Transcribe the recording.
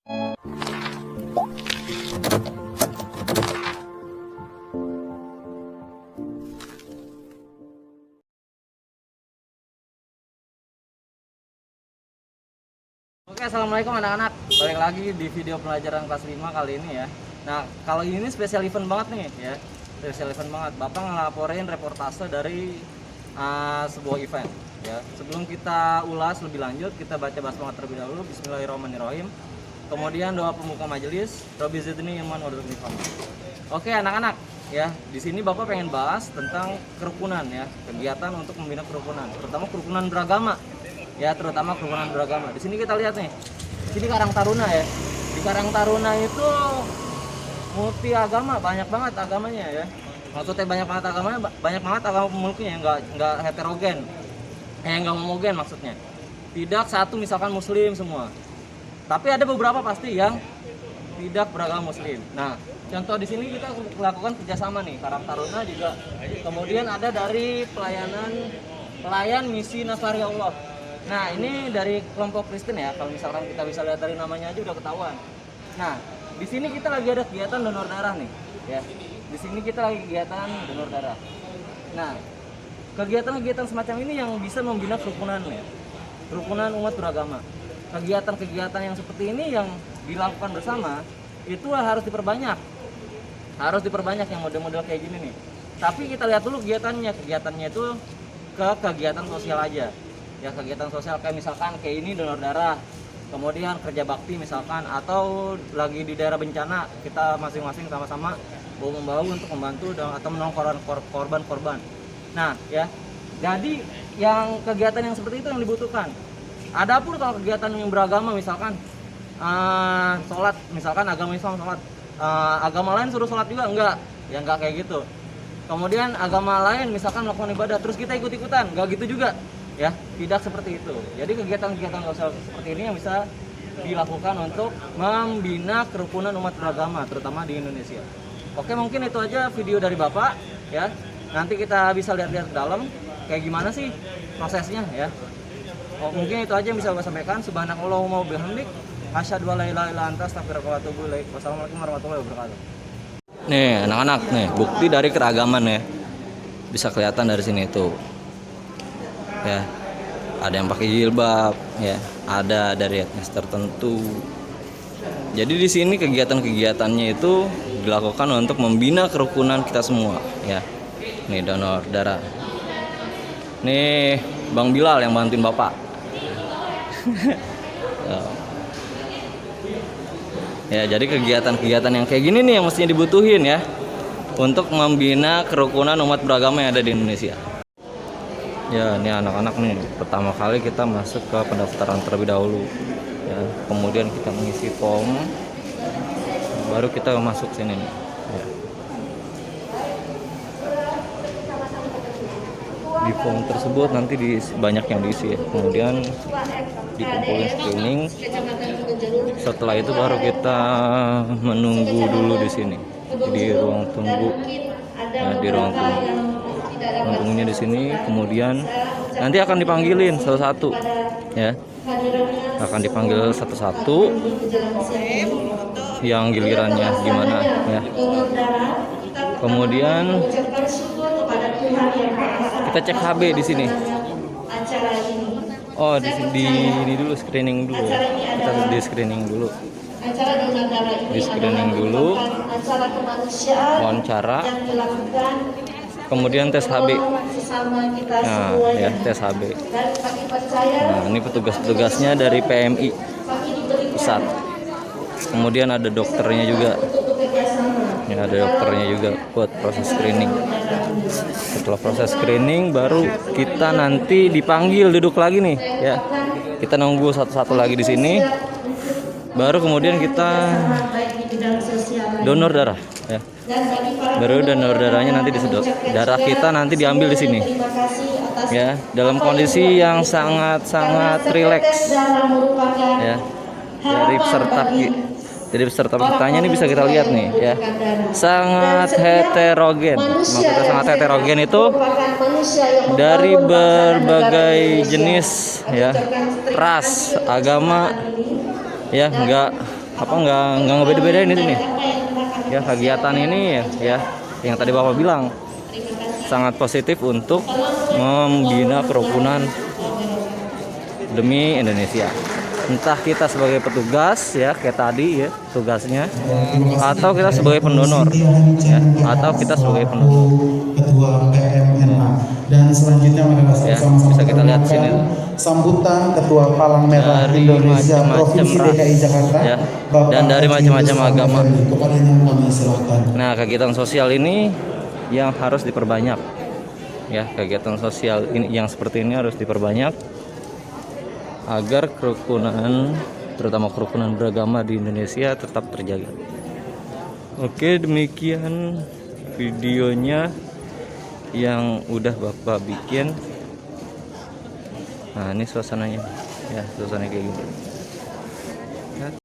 Oke, assalamualaikum anak-anak. Balik lagi di video pelajaran kelas 5 kali ini ya. Nah, kalau ini special event banget nih ya. Special event banget. Bapak ngelaporin reportase dari sebuah event ya. Sebelum kita ulas lebih lanjut, kita baca basmalah terlebih dahulu. Bismillahirrahmanirrahim. Kemudian doa pembuka majelis. Rabbi zidni ilman warzuqni fahma. Oke, anak-anak ya. Di sini Bapak pengen bahas tentang kerukunan ya, kegiatan untuk membina kerukunan, terutama kerukunan beragama. Ya, terutama kerukunan beragama. Di sini kita lihat nih. Di sini Karang Taruna ya. Di Karang Taruna itu multi agama, banyak banget agamanya ya. Maksudnya banyak banget agamanya, banyak banget agama pemeluknya, nggak heterogen. Nggak homogen maksudnya. Tidak satu misalkan muslim semua. Tapi ada beberapa pasti yang tidak beragama muslim. Nah, contoh di sini kita melakukan kerjasama nih, Karang Taruna juga. Kemudian ada dari pelayan misi Nafari Allah. Nah, ini dari kelompok Kristen ya. Kalau misalkan kita bisa lihat dari namanya aja udah ketahuan. Nah, di sini kita lagi ada kegiatan donor darah nih, ya. Di sini kita lagi kegiatan donor darah. Nah, kegiatan-kegiatan semacam ini yang bisa membina kerukunan ya. Kerukunan umat beragama. Kegiatan-kegiatan yang seperti ini yang dilakukan bersama itu harus diperbanyak. Harus diperbanyak yang model-model kayak gini nih. Tapi kita lihat dulu kegiatannya. Kegiatannya itu ke kegiatan sosial aja. Ya, kegiatan sosial kayak misalkan kayak ini donor darah, kemudian kerja bakti misalkan, atau lagi di daerah bencana kita masing-masing sama-sama bahu-membahu untuk membantu atau menolong korban-korban. Nah ya, jadi yang kegiatan yang seperti itu yang dibutuhkan. Adapun kalau kegiatan yang beragama misalkan sholat, misalkan agama Islam sholat, agama lain suruh sholat juga enggak, ya enggak kayak gitu. Kemudian agama lain misalkan melakukan ibadah terus kita ikut-ikutan, enggak gitu juga. Ya, tidak seperti itu. Jadi kegiatan-kegiatan sosial seperti ini yang bisa dilakukan untuk membina kerukunan umat beragama, terutama di Indonesia. Oke, mungkin itu aja video dari Bapak ya. Nanti kita bisa lihat-lihat ke dalam kayak gimana sih prosesnya ya. Mungkin itu aja yang bisa Bapak sampaikan. Subhanakallahumma wa bihamdik, asyhadu an la ilaha illa anta, astaghfiruka wa atubu ilaik. Wassalamualaikum warahmatullahi wabarakatuh. Nih, anak-anak nih, bukti dari keragaman ya. Bisa kelihatan dari sini tuh. Ya, ada yang pakai jilbab, ya, ada dari etnis tertentu. Jadi di sini kegiatan-kegiatannya itu dilakukan untuk membina kerukunan kita semua, ya. Nih donor darah. Nih Bang Bilal yang bantuin Bapak. Ya, jadi kegiatan-kegiatan yang kayak gini nih yang mestinya dibutuhin ya untuk membina kerukunan umat beragama yang ada di Indonesia. Ya, ini anak-anak nih pertama kali kita masuk ke pendaftaran terlebih dahulu ya, kemudian kita mengisi form, baru kita masuk sini nih ya. Di form tersebut nanti banyak yang diisi ya, kemudian dikumpulin screening. Setelah itu baru kita menunggu dulu di sini di ruang tunggu ya, di ruang tunggunya di sini. Kemudian nanti akan dipanggilin satu-satu ya, akan dipanggil satu-satu yang gilirannya gimana ya. Kemudian kita cek HB di sini. Oh, di ini dulu screening dulu ya. Kita di screening dulu. Di screening dulu, wawancara, kemudian tes HB. Nah ya, tes HB. Nah, ini petugas-petugasnya dari PMI pusat. Kemudian ada dokternya juga. Ya, ada dokternya juga buat proses screening. Setelah proses screening baru kita nanti dipanggil duduk lagi nih ya. Kita nunggu satu-satu lagi di sini. Baru kemudian kita donor darah ya. Baru donor darahnya nanti disedot. Darah kita nanti diambil di sini. Ya, dalam kondisi yang sangat rileks. Ya. Dari peserta pesertanya ini bisa kita lihat nih ya. Sangat heterogen. Maksudnya sangat heterogen itu dari berbagai jenis ya, ras, agama ya, nggak ngebeda-bedain di sini. Ya, kegiatan ini ya yang tadi Bapak bilang sangat positif untuk membina kerukunan demi Indonesia. Entah kita sebagai petugas ya kayak tadi ya tugasnya, atau kita sebagai pendonor ya, atau kita sebagai pendonor. Ketua PMNA. Dan selanjutnya adalah Ya, sama-sama bisa kita lihat sini sambutan Ketua Palang Merah dari Indonesia Provinsi macam-macam DKI Jakarta ya, Bapak dan dari Haji macam-macam Rustam agama. Effendi. Kepadanya kami silakan. Nah, kegiatan sosial ini yang harus diperbanyak. Ya, kegiatan sosial ini yang seperti ini harus diperbanyak agar kerukunan, terutama kerukunan beragama di Indonesia tetap terjaga. Oke, demikian videonya yang udah Bapak bikin. Nah, ini suasananya. Ya, suasananya kayak gini.